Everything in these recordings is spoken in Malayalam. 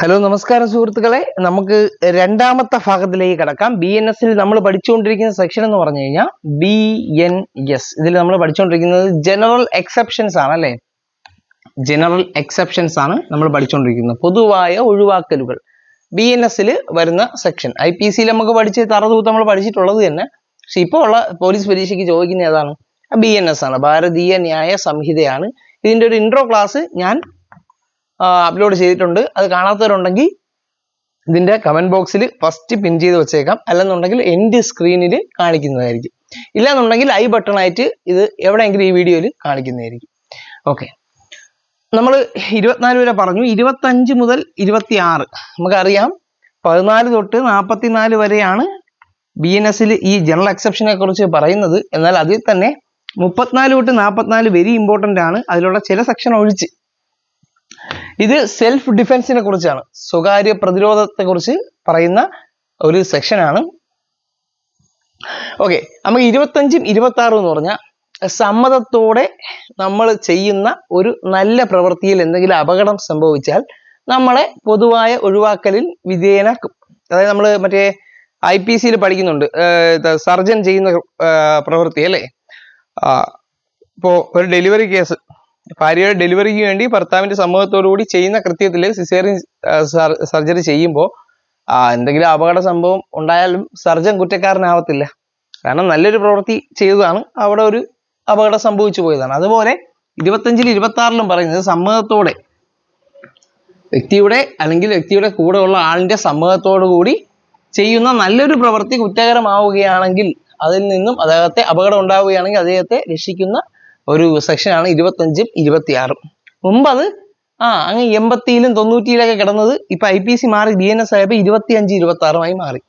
ഹലോ നമസ്കാരം സുഹൃത്തുക്കളെ, നമുക്ക് രണ്ടാമത്തെ ഭാഗത്തിലേക്ക് കടക്കാം. BNS-ൽ നമ്മൾ പഠിച്ചുകൊണ്ടിരിക്കുന്ന സെക്ഷൻ എന്ന് പറഞ്ഞു കഴിഞ്ഞാൽ BNS. ഇതിൽ നമ്മൾ പഠിച്ചുകൊണ്ടിരിക്കുന്നത് ജനറൽ എക്സെപ്ഷൻസ് ആണ് അല്ലേ? ജനറൽ എക്സെപ്ഷൻസ് ആണ് നമ്മൾ പഠിച്ചുകൊണ്ടിരിക്കുന്നത്, പൊതുവായ ഒഴിവാക്കലുകൾ. BNS-ൽ വരുന്ന സെക്ഷൻ IPC-ൽ നമുക്ക് പഠിച്ച് തറതൂത്ത് നമ്മൾ പഠിച്ചിട്ടുള്ളത് തന്നെ. പക്ഷെ ഇപ്പോൾ ഉള്ള പോലീസ് പരീക്ഷയ്ക്ക് ചോദിക്കുന്ന ഏതാണ്? BNS ആണ്, ഭാരതീയ ന്യായ സംഹിതയാണ്. ഇതിന്റെ ഒരു ഇൻട്രോ ക്ലാസ് ഞാൻ അപ്ലോഡ് ചെയ്തിട്ടുണ്ട്. അത് കാണാത്തവരുണ്ടെങ്കിൽ ഇതിന്റെ കമന്റ് ബോക്സിൽ ഫസ്റ്റ് പിൻ ചെയ്ത് വെച്ചേക്കാം, അല്ലെന്നുണ്ടെങ്കിൽ എൻഡ് സ്ക്രീനിൽ കാണിക്കുന്നതായിരിക്കും. ഇല്ലാന്നുണ്ടെങ്കിൽ ഐ ബട്ടൺ ആയിട്ട് ഇത് എവിടെയെങ്കിലും ഈ വീഡിയോയിൽ കാണിക്കുന്നതായിരിക്കും. ഓക്കെ, നമ്മൾ 24 വരെ പറഞ്ഞു. 25 മുതൽ 26 നമുക്കറിയാം. 14 തൊട്ട് 44 വരെയാണ് BNS-ൽ ഈ ജനറൽ എക്സെപ്ഷനെ കുറിച്ച് പറയുന്നത്. എന്നാൽ അതിൽ തന്നെ 34 തൊട്ട് 44 വെരി ഇമ്പോർട്ടന്റ് ആണ്. അതിലുള്ള ചില സെക്ഷൻ ഒഴിച്ച് ഇത് സെൽഫ് ഡിഫെൻസിനെ കുറിച്ചാണ്, സ്വകാര്യ പ്രതിരോധത്തെ കുറിച്ച് പറയുന്ന ഒരു സെക്ഷനാണ്. ഓക്കെ, നമുക്ക് 25ഉം 26 എന്ന് പറഞ്ഞാൽ സമ്മതത്തോടെ നമ്മൾ ചെയ്യുന്ന ഒരു നല്ല പ്രവൃത്തിയിൽ എന്തെങ്കിലും അപകടം സംഭവിച്ചാൽ നമ്മളെ പൊതുവായ ഒഴിവാക്കലിൽ വിധേയനാക്കും. അതായത് നമ്മൾ മറ്റേ IPC-ൽ പഠിക്കുന്നുണ്ട്, സർജൻ ചെയ്യുന്ന പ്രവൃത്തി അല്ലേ? ഇപ്പോ ഒരു ഡെലിവറി കേസ്, ഭാര്യയുടെ ഡെലിവറിക്ക് വേണ്ടി ഭർത്താവിന്റെ സമ്മതത്തോടു കൂടി ചെയ്യുന്ന കൃത്യത്തിൽ സിസേറിയൻ സർജറി ചെയ്യുമ്പോൾ എന്തെങ്കിലും അപകട സംഭവം ഉണ്ടായാലും സർജൻ കുറ്റക്കാരനാവത്തില്ല. കാരണം നല്ലൊരു പ്രവൃത്തി ചെയ്തതാണ്, അവിടെ ഒരു അപകടം സംഭവിച്ചു പോയതാണ്. അതുപോലെ 25-ലും 26-ലും പറയുന്നത് സമ്മതത്തോടെ, വ്യക്തിയുടെ അല്ലെങ്കിൽ വ്യക്തിയുടെ കൂടെ ഉള്ള ആളിന്റെ സമ്മതത്തോടു കൂടി ചെയ്യുന്ന നല്ലൊരു പ്രവൃത്തി കുറ്റകരമാവുകയാണെങ്കിൽ അതിൽ നിന്നും അദ്ദേഹത്തെ അപകടം ഉണ്ടാവുകയാണെങ്കിൽ അദ്ദേഹത്തെ രക്ഷിക്കുന്ന ഒരു സെക്ഷനാണ് 25ഉം 26ഉം. മുമ്പ് അത് അങ്ങ് 80-ലും 90-ലൊക്കെ കിടന്നത് ഇപ്പൊ IPC മാറി BNS ആയപ്പോൾ 25, 26 മാറി.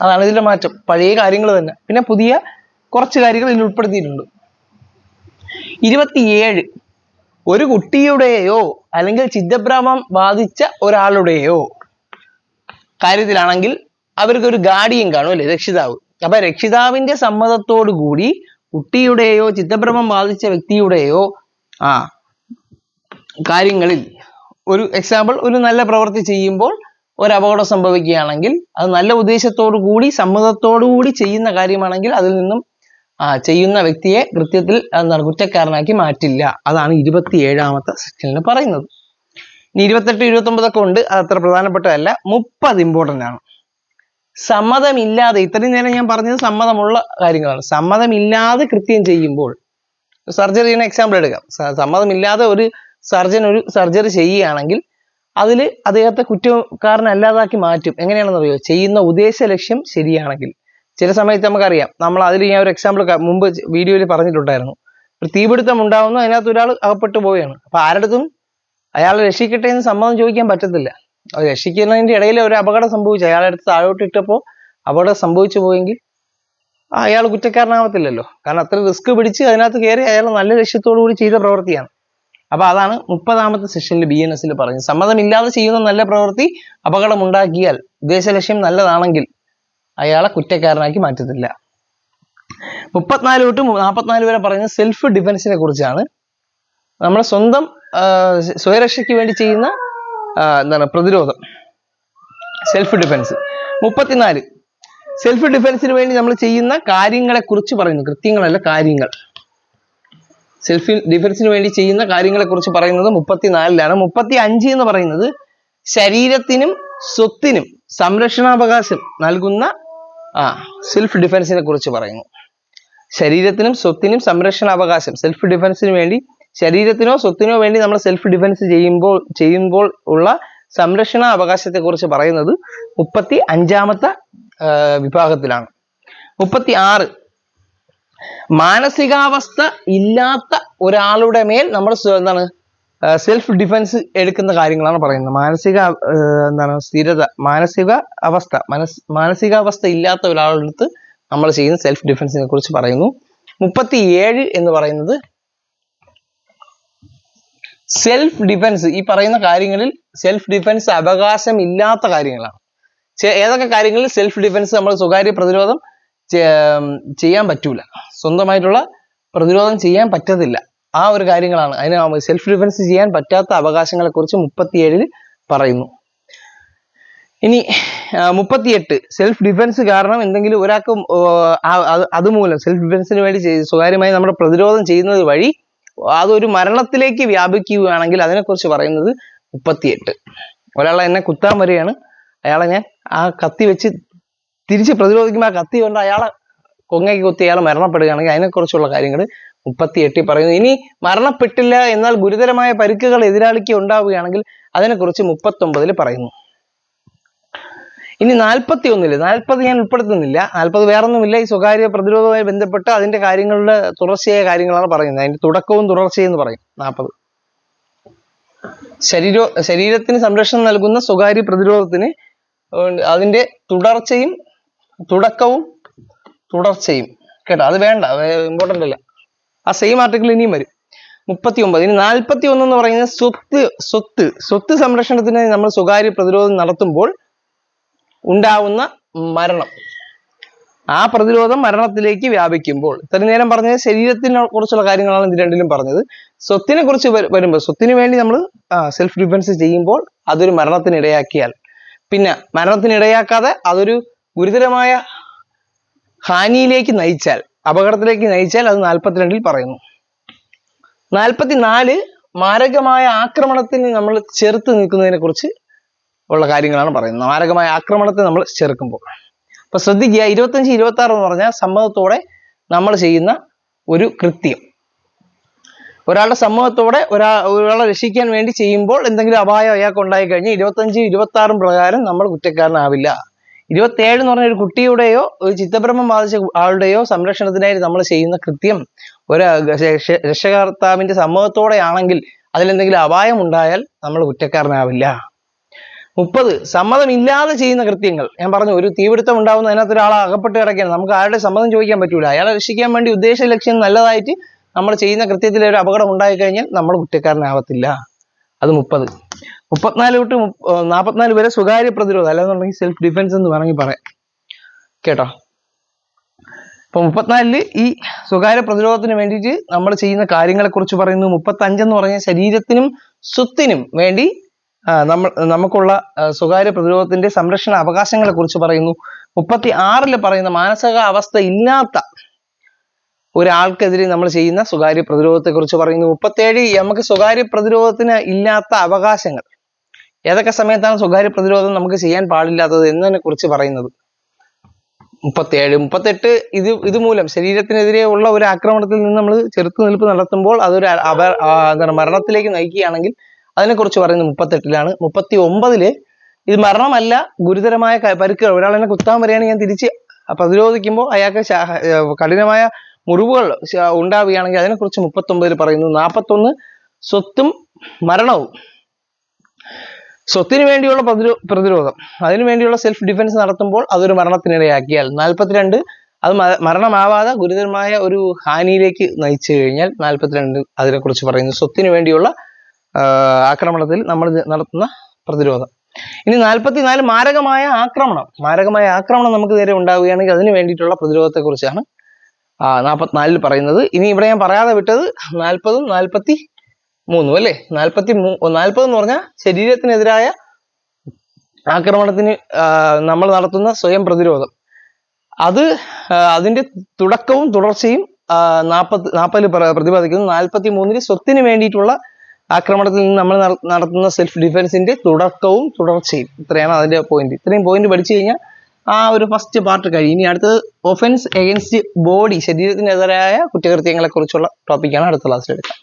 അതാണ് ഇതിന്റെ മാറ്റം. പഴയ കാര്യങ്ങൾ തന്നെ, പിന്നെ പുതിയ കുറച്ച് കാര്യങ്ങൾ ഇതിൽ ഉൾപ്പെടുത്തിയിട്ടുണ്ട്. 27 ഒരു കുട്ടിയുടെയോ അല്ലെങ്കിൽ ചിത്തഭ്രമം ബാധിച്ച ഒരാളുടെയോ കാര്യത്തിലാണെങ്കിൽ അവർക്ക് ഒരു ഗാർഡിയൻ കാണും അല്ലെ, രക്ഷിതാവ്. അപ്പൊ രക്ഷിതാവിന്റെ സമ്മതത്തോടു കൂടി കുട്ടിയുടെയോ ചിത്തഭ്രമം ബാധിച്ച വ്യക്തിയുടെയോ കാര്യങ്ങളിൽ, ഒരു എക്സാമ്പിൾ, ഒരു നല്ല പ്രവൃത്തി ചെയ്യുമ്പോൾ ഒരു അപകടം സംഭവിക്കുകയാണെങ്കിൽ അത് നല്ല ഉദ്ദേശത്തോടു കൂടി സമ്മതത്തോടു കൂടി ചെയ്യുന്ന കാര്യമാണെങ്കിൽ അതിൽ നിന്നും ചെയ്യുന്ന വ്യക്തിയെ കൃത്യത്തിൽ കുറ്റക്കാരനാക്കി മാറ്റില്ല. അതാണ് 27ാമത്തെ സെക്ഷനിൽ പറയുന്നത്. ഇനി 28, 29 ഒക്കെ ഉണ്ട്, അത് അത്ര പ്രധാനപ്പെട്ടതല്ല. 30 ഇമ്പോർട്ടന്റ് ആണ്. സമ്മതമില്ലാതെ, ഇത്രയും നേരം ഞാൻ പറഞ്ഞത് സമ്മതമുള്ള കാര്യങ്ങളാണ്. സമ്മതമില്ലാതെ കൃത്യം ചെയ്യുമ്പോൾ, സർജറിയുടെ എക്സാമ്പിൾ എടുക്കാം. സമ്മതമില്ലാതെ ഒരു സർജൻ ഒരു സർജറി ചെയ്യുകയാണെങ്കിൽ അതിൽ അദ്ദേഹത്തെ കുറ്റക്കാരനല്ലാതാക്കി മാറ്റും. എങ്ങനെയാണെന്ന് അറിയോ? ചെയ്യുന്ന ഉദ്ദേശ ലക്ഷ്യം ശരിയാണെങ്കിൽ. ചില സമയത്ത് നമുക്കറിയാം, നമ്മൾ അതിൽ ഞാൻ ഒരു എക്സാമ്പിൾ മുമ്പ് വീഡിയോയിൽ പറഞ്ഞിട്ടുണ്ടായിരുന്നു. ഒരു തീപിടുത്തം ഉണ്ടാവുന്നു, അതിനകത്ത് ഒരാൾ അകപ്പെട്ടു പോവുകയാണ്. അപ്പൊ ആരുടെടുത്തും അയാളെ രക്ഷിക്കട്ടെ എന്ന് സമ്മതം ചോദിക്കാൻ പറ്റത്തില്ല. അത് രക്ഷിക്കുന്നതിന്റെ ഇടയിൽ ഒരു അപകടം സംഭവിച്ചു, അയാളെ അടുത്ത് താഴോട്ട് ഇട്ടപ്പോൾ അപകടം സംഭവിച്ചു പോയെങ്കിൽ അയാൾ കുറ്റക്കാരനാവത്തില്ലല്ലോ. കാരണം അത്ര റിസ്ക് പിടിച്ച് അതിനകത്ത് കയറി അയാൾ നല്ല ലക്ഷ്യത്തോടു കൂടി ചെയ്ത പ്രവൃത്തിയാണ്. അപ്പൊ അതാണ് 30ാമത്തെ സെഷനിൽ BNS-ൽ പറഞ്ഞത്. സമ്മതമില്ലാതെ ചെയ്യുന്ന നല്ല പ്രവൃത്തി അപകടം ഉണ്ടാക്കിയാൽ ഉദ്ദേശ ലക്ഷ്യം നല്ലതാണെങ്കിൽ അയാളെ കുറ്റക്കാരനാക്കി മാറ്റത്തില്ല. 34 തൊട്ട് 44 വരെ പറയുന്നത് സെൽഫ് ഡിഫെൻസിനെ കുറിച്ചാണ്. നമ്മുടെ സ്വന്തം സ്വയരക്ഷയ്ക്ക് വേണ്ടി ചെയ്യുന്ന പ്രതിരോധം, സെൽഫ് ഡിഫെൻസ്. 34 സെൽഫ് ഡിഫെൻസിന് വേണ്ടി നമ്മൾ ചെയ്യുന്ന കാര്യങ്ങളെ കുറിച്ച് പറയുന്നു, കൃത്യങ്ങളല്ല കാര്യങ്ങൾ. സെൽഫ് ഡിഫെൻസിന് വേണ്ടി ചെയ്യുന്ന കാര്യങ്ങളെ കുറിച്ച് പറയുന്നത് 34-ലാണ്. 35 എന്ന് പറയുന്നത് ശരീരത്തിനും സ്വത്തിനും സംരക്ഷണാവകാശം നൽകുന്ന സെൽഫ് ഡിഫെൻസിനെ കുറിച്ച് പറയുന്നു. ശരീരത്തിനും സ്വത്തിനും സംരക്ഷണാവകാശം, സെൽഫ് ഡിഫെൻസിന് വേണ്ടി ശരീരത്തിനോ സ്വത്തിനോ വേണ്ടി നമ്മൾ സെൽഫ് ഡിഫെൻസ് ചെയ്യുമ്പോൾ ഉള്ള സംരക്ഷണ അവകാശത്തെ കുറിച്ച് പറയുന്നത് 35ാമത്തെ വിഭാഗത്തിലാണ്. 36 മാനസികാവസ്ഥ ഇല്ലാത്ത ഒരാളുടെ മേൽ നമ്മൾ സെൽഫ് ഡിഫെൻസ് എടുക്കുന്ന കാര്യങ്ങളാണ് പറയുന്നത്. സ്ഥിരത, മാനസികാവസ്ഥ ഇല്ലാത്ത ഒരാളുടെ അടുത്ത് നമ്മൾ ചെയ്യുന്ന സെൽഫ് ഡിഫെൻസിനെ കുറിച്ച് പറയുന്നു. 37 എന്ന് പറയുന്നത് സെൽഫ് ഡിഫെൻസ്, ഈ പറയുന്ന കാര്യങ്ങളിൽ സെൽഫ് ഡിഫെൻസ് അവകാശം ഇല്ലാത്ത കാര്യങ്ങളാണ്. ഏതൊക്കെ കാര്യങ്ങളിൽ സെൽഫ് ഡിഫെൻസ്, നമ്മൾ സ്വകാര്യ പ്രതിരോധം ചെയ്യാൻ പറ്റൂല, സ്വന്തമായിട്ടുള്ള പ്രതിരോധം ചെയ്യാൻ പറ്റത്തില്ല, ആ ഒരു കാര്യങ്ങളാണ്. അതിന് സെൽഫ് ഡിഫെൻസ് ചെയ്യാൻ പറ്റാത്ത അവകാശങ്ങളെ കുറിച്ച് 37-ൽ പറയുന്നു. ഇനി 38 സെൽഫ് ഡിഫൻസ് കാരണം എന്തെങ്കിലും ഒരാൾക്ക് അതുമൂലം സെൽഫ് ഡിഫൻസിന് വേണ്ടി സ്വകാര്യമായി നമ്മുടെ പ്രതിരോധം ചെയ്യുന്നത് വഴി അതൊരു മരണത്തിലേക്ക് വ്യാപിക്കുകയാണെങ്കിൽ അതിനെക്കുറിച്ച് പറയുന്നത് 38. ഒരാളെ എന്നെ കുത്താൻ വരികയാണ്, അയാളെ ഞാൻ ആ കത്തി വെച്ച് തിരിച്ച് പ്രതിരോധിക്കുമ്പോൾ ആ കത്തി കൊണ്ട് അയാളെ കൊങ്ങയ്ക്ക് കുത്തി അയാൾ മരണപ്പെടുകയാണെങ്കിൽ അതിനെക്കുറിച്ചുള്ള കാര്യങ്ങൾ 38 പറയുന്നു. ഇനി മരണപ്പെട്ടില്ല എന്നാൽ ഗുരുതരമായ പരിക്കുകൾ എതിരാളിക്ക് ഉണ്ടാവുകയാണെങ്കിൽ അതിനെക്കുറിച്ച് 39 പറയുന്നു. ഇനി 41 40 ഞാൻ ഉൾപ്പെടുത്തുന്നില്ല. 40 വേറൊന്നുമില്ല, ഈ സ്വകാര്യ പ്രതിരോധവുമായി ബന്ധപ്പെട്ട് അതിന്റെ കാര്യങ്ങളുടെ തുടർച്ചയായ കാര്യങ്ങളാണ് പറയുന്നത്. അതിന്റെ തുടക്കവും തുടർച്ചയെന്ന് പറയും 40. ശരീരത്തിന് സംരക്ഷണം നൽകുന്ന സ്വകാര്യ പ്രതിരോധത്തിന് അതിന്റെ തുടർച്ചയും തുടക്കവും തുടർച്ചയും കേട്ടോ, അത് വേണ്ട, ഇമ്പോർട്ടൻ്റ് അല്ല. ആ സെയിം ആർട്ടിക്കിൾ ഇനിയും വരും. 39. ഇനി 41 എന്ന് പറയുന്നത് സ്വത്ത് സംരക്ഷണത്തിന് നമ്മൾ സ്വകാര്യ പ്രതിരോധം നടത്തുമ്പോൾ ഉണ്ടാവുന്ന മരണം, ആ പ്രതിരോധം മരണത്തിലേക്ക് വ്യാപിക്കുമ്പോൾ. ഇത്ര നേരം പറഞ്ഞത് ശരീരത്തിനെ കുറിച്ചുള്ള കാര്യങ്ങളാണ് ഇത് രണ്ടിലും പറഞ്ഞത്. സ്വത്തിനെ കുറിച്ച് വരുമ്പോൾ സ്വത്തിന് വേണ്ടി നമ്മൾ സെൽഫ് ഡിഫൻസ് ചെയ്യുമ്പോൾ അതൊരു മരണത്തിനിടയാക്കിയാൽ, പിന്നെ മരണത്തിനിടയാക്കാതെ അതൊരു ഗുരുതരമായ ഹാനിയിലേക്ക് നയിച്ചാൽ, അപകടത്തിലേക്ക് നയിച്ചാൽ അത് 42 പറയുന്നു. 44 മാരകമായ ആക്രമണത്തിന് നമ്മൾ ചെറുത്ത് നിൽക്കുന്നതിനെ കുറിച്ച് ഉള്ള കാര്യങ്ങളാണ് പറയുന്നത്. മാരകമായ ആക്രമണത്തെ നമ്മൾ ചെറുക്കുമ്പോൾ. അപ്പൊ ശ്രദ്ധിക്കുക, 25, 26 എന്ന് പറഞ്ഞാൽ സമ്മതത്തോടെ നമ്മൾ ചെയ്യുന്ന ഒരു കൃത്യം. ഒരാളുടെ സമ്മതത്തോടെ ഒരാളെ രക്ഷിക്കാൻ വേണ്ടി ചെയ്യുമ്പോൾ എന്തെങ്കിലും അപായം അയാൾക്ക് ഉണ്ടായി കഴിഞ്ഞാൽ 25, 26 പ്രകാരം നമ്മൾ കുറ്റക്കാരനാവില്ല. 27 എന്ന് പറഞ്ഞ ഒരു കുട്ടിയുടെയോ ഒരു ചിത്തഭ്രമം ബാധിച്ച ആളുടെയോ സംരക്ഷണത്തിനായി നമ്മൾ ചെയ്യുന്ന കൃത്യം ഒരു രക്ഷകർത്താവിന്റെ സമ്മതത്തോടെ ആണെങ്കിൽ അതിലെന്തെങ്കിലും അപായം ഉണ്ടായാൽ നമ്മൾ കുറ്റക്കാരനാവില്ല. 30 സമ്മതമില്ലാതെ ചെയ്യുന്ന കൃത്യങ്ങൾ. ഞാൻ പറഞ്ഞു, ഒരു തീപിടുത്തം ഉണ്ടാവുന്ന അതിനകത്ത് ഒരാളെ അകപ്പെട്ട് കിടക്കുകയാണ്, നമുക്ക് ആരുടെ സമ്മതം ചോദിക്കാൻ പറ്റൂല. അയാളെ രക്ഷിക്കാൻ വേണ്ടി ഉദ്ദേശ ലക്ഷ്യം നല്ലതായിട്ട് നമ്മൾ ചെയ്യുന്ന കൃത്യത്തിൽ ഒരു അപകടം ഉണ്ടായി കഴിഞ്ഞാൽ നമ്മൾ കുറ്റക്കാരനാവത്തില്ല. അത് 30. 34 തൊട്ട് 44 വരെ സ്വകാര്യ പ്രതിരോധം, അല്ലെന്നുണ്ടെങ്കിൽ സെൽഫ് ഡിഫൻസ് എന്ന് വേണമെങ്കിൽ പറയാം കേട്ടോ. അപ്പൊ 34 ഈ സ്വകാര്യ പ്രതിരോധത്തിന് വേണ്ടിയിട്ട് നമ്മൾ ചെയ്യുന്ന കാര്യങ്ങളെ കുറിച്ച് പറയുന്നു. 35 എന്ന് പറഞ്ഞാൽ ശരീരത്തിനും സ്വത്തിനും വേണ്ടി നമുക്കുള്ള സ്വകാര്യ പ്രതിരോധത്തിന്റെ സംരക്ഷണ അവകാശങ്ങളെ കുറിച്ച് പറയുന്നു. 36 പറയുന്ന മാനസിക അവസ്ഥ ഇല്ലാത്ത ഒരാൾക്കെതിരെ നമ്മൾ ചെയ്യുന്ന സ്വകാര്യ പ്രതിരോധത്തെ കുറിച്ച് പറയുന്നു. 37 നമുക്ക് സ്വകാര്യ പ്രതിരോധത്തിന് ഇല്ലാത്ത അവകാശങ്ങൾ, ഏതൊക്കെ സമയത്താണ് സ്വകാര്യ പ്രതിരോധം നമുക്ക് ചെയ്യാൻ പാടില്ലാത്തത് എന്നതിനെ കുറിച്ച് പറയുന്നത്. 37, 38 ഇത് മൂലം ശരീരത്തിനെതിരെ ഉള്ള ഒരു ആക്രമണത്തിൽ നിന്ന് നമ്മൾ ചെറുത്തുനിൽപ്പ് നടത്തുമ്പോൾ അതൊരു എന്താണ് മരണത്തിലേക്ക് നയിക്കുകയാണെങ്കിൽ അതിനെക്കുറിച്ച് പറയുന്നത് 38. 39 ഇത് മരണമല്ല, ഗുരുതരമായ പരിക്കുകൾ, ഒരാളെന്നെ കുത്താൻ വരികയാണെങ്കിൽ ഞാൻ തിരിച്ച് പ്രതിരോധിക്കുമ്പോൾ അയാൾക്ക് കഠിനമായ മുറിവുകൾ ഉണ്ടാവുകയാണെങ്കിൽ അതിനെക്കുറിച്ച് 39 പറയുന്നു. 41 സ്വത്തും മരണവും, സ്വത്തിന് വേണ്ടിയുള്ള പ്രതിരോധം, അതിനു വേണ്ടിയുള്ള സെൽഫ് ഡിഫൻസ് നടത്തുമ്പോൾ അതൊരു മരണത്തിനിടയാക്കിയാൽ. 42 അത് മരണമാവാതെ ഗുരുതരമായ ഒരു ഹാനിയിലേക്ക് നയിച്ചു കഴിഞ്ഞാൽ 42 അതിനെക്കുറിച്ച് പറയുന്നു. സ്വത്തിന് വേണ്ടിയുള്ള ആക്രമണത്തിൽ നമ്മൾ നടത്തുന്ന പ്രതിരോധം. ഇനി 44 മാരകമായ ആക്രമണം നമുക്ക് നേരെ ഉണ്ടാവുകയാണെങ്കിൽ അതിന് വേണ്ടിയിട്ടുള്ള പ്രതിരോധത്തെ കുറിച്ചാണ് 44 പറയുന്നത്. ഇനി ഇവിടെ ഞാൻ പറയാതെ വിട്ടത് 40ഉം 43 അല്ലേ. 40 എന്ന് പറഞ്ഞാൽ ശരീരത്തിനെതിരായ ആക്രമണത്തിന് നമ്മൾ നടത്തുന്ന സ്വയം പ്രതിരോധം, അതിന്റെ തുടക്കവും തുടർച്ചയും 40 പ്രതിപാദിക്കുന്നു. 43 സ്വത്തിന് വേണ്ടിയിട്ടുള്ള ആക്രമണത്തിൽ നിന്ന് നമ്മൾ നടത്തുന്ന സെൽഫ് ഡിഫൻസിന്റെ തുടക്കവും തുടർച്ചയും. ഇത്രയാണ് അതിന്റെ പോയിന്റ്. ഇത്രയും പോയിന്റ് പഠിച്ചു കഴിഞ്ഞാൽ ആ ഒരു ഫസ്റ്റ് പാർട്ട് കഴിയും. ഇനി അടുത്തത് ഒഫൻസ് എഗൻസ്റ്റ് ബോഡി, ശരീരത്തിനെതിരായ കുറ്റകൃത്യങ്ങളെ കുറിച്ചുള്ള ടോപ്പിക്കാണ് അടുത്ത ക്ലാസ്സിൽ എടുക്കാം.